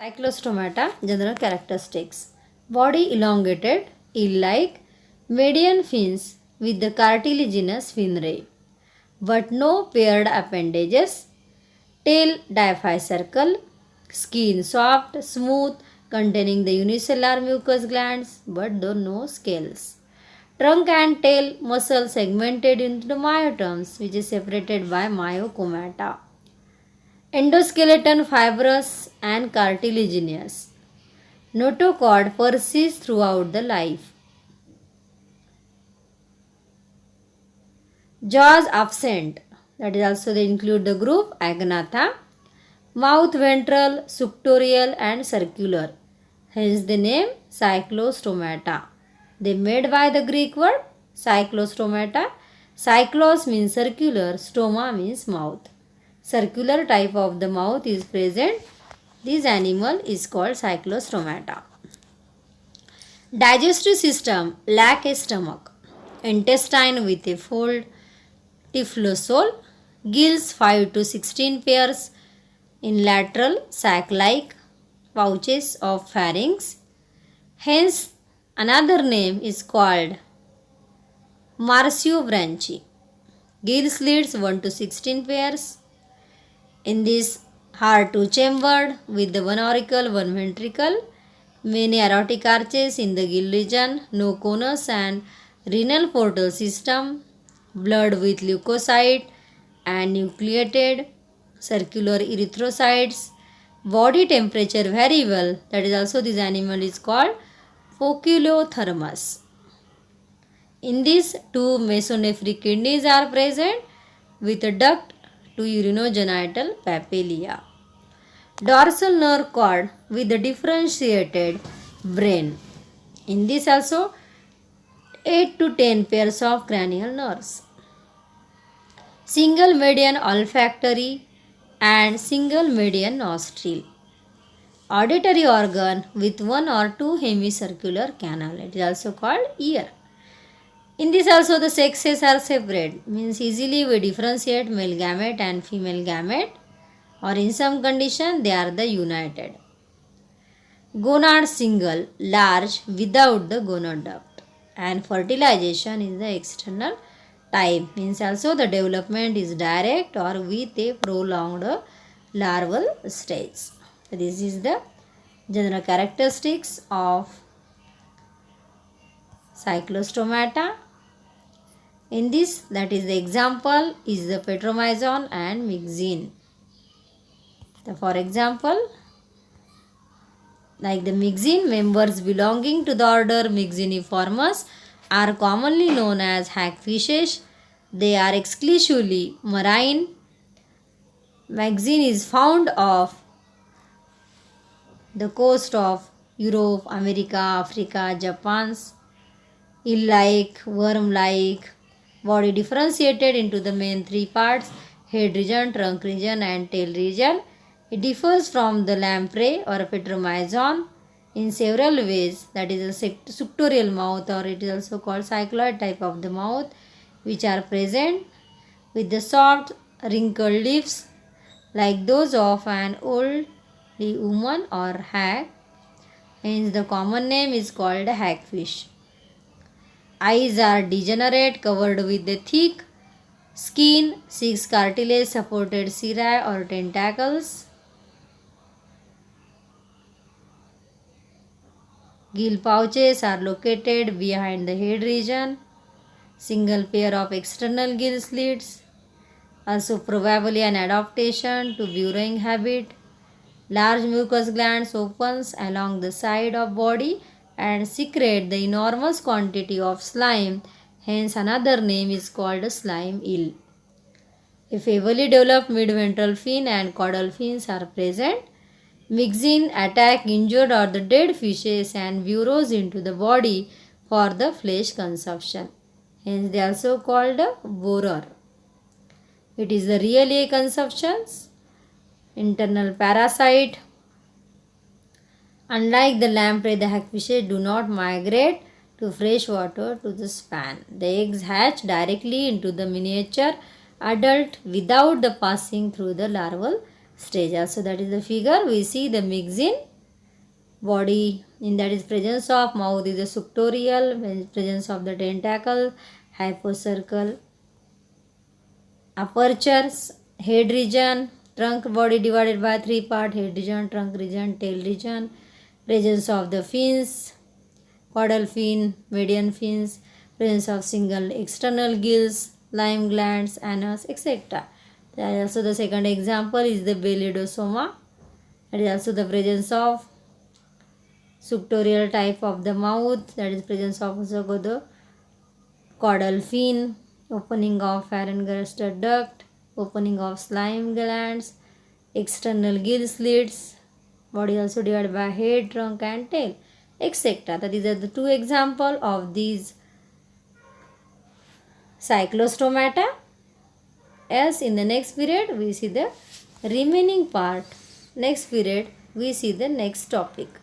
Cyclostomata general characteristics. Body elongated, eel-like, median fins with the cartilaginous fin ray, but no paired appendages. Tail diaphyseal, skin soft, smooth, containing the unicellular mucous glands, but though no scales. Trunk and tail muscle segmented into the myotomes, which is separated by myocomata. Endoskeleton fibrous and cartilaginous. Notochord persists throughout the life. Jaws absent. That is also they include the group Agnatha. Mouth ventral, suctorial and circular. Hence the name Cyclostomata. They made by the Greek word Cyclostomata. Cyclos means circular, stoma means mouth. Circular type of the mouth is present. This animal is called Cyclostomata. Digestive system lack a stomach. Intestine with a fold. Typhlosole. Gills 5 to 16 pairs in lateral sac-like pouches of pharynx. Hence, another name is called marsuobranchi. Gill slits 1 to 16 pairs. In this, heart two chambered with the one auricle, one ventricle. Many aortic arches in the gill region, no conus and renal portal system. Blood with leukocyte and nucleated circular erythrocytes. Body temperature variable, that is also this animal is called poikilothermus. In this, two mesonephric kidneys are present with a duct to urinogenital papillae. Dorsal nerve cord with a differentiated brain. In this also 8 to 10 pairs of cranial nerves. Single median olfactory and single median nostril. Auditory organ with one or two hemicircular canal. It is also called ear. In this also the sexes are separate. Means easily we differentiate male gamete and female gamete, or in some condition they are the united. Gonad single, large without the gonad duct, and fertilization is the external type. Means also the development is direct or with a prolonged larval stage. So this is the general characteristics of Cyclostomata. In this, that is the example is the Petromyzon and Myxine. So for example, like the Myxine, members belonging to the order Myxiniformes are commonly known as hagfishes. They are exclusively marine. Myxine is found off the coast of Europe, America, Africa, Japan. Eel-like, worm-like, body differentiated into the main three parts: head region, trunk region and tail region. It differs from the lamprey or Petromyzon in several ways. That is a suctorial mouth, or it is also called cycloid type of the mouth, which are present with the soft wrinkled lips like those of an old woman or hag. Hence the common name is called hagfish. Eyes are degenerate, covered with the thick skin, 6 cartilage supported cirri or tentacles. Gill pouches are located behind the head region. Single pair of external gill slits. Also probably an adaptation to burrowing habit. Large mucous glands opens along the side of body and secrete the enormous quantity of slime. Hence another name is called slime eel. A heavily developed midventral fin and caudal fins are present. Myxine attack injured or the dead fishes and burrows into the body for the flesh consumption. Hence they are also called a borer. It is the real A consumptions. Internal parasite. Unlike the lamprey, the hagfishes do not migrate to fresh water to the span. The eggs hatch directly into the miniature adult without the passing through the larval stage. Also that is the figure we see the Myxine body in that is presence of mouth is a suctorial, when presence of the tentacle, hypocircle, apertures, head region, trunk body divided by three part, head region, trunk region, tail region, presence of the fins, caudal fin, median fins, presence of single external gills, lime glands, anus, etc. Also the second example is the Belidosoma. That is also the presence of suctorial type of the mouth, that is presence of also the caudal fin, opening of pharyngeal duct, opening of slime glands, external gill slits, body also divided by head, trunk and tail, etc. That these are the two examples of these cyclostomata. As in the next period we see the remaining part. Next period we see the next topic.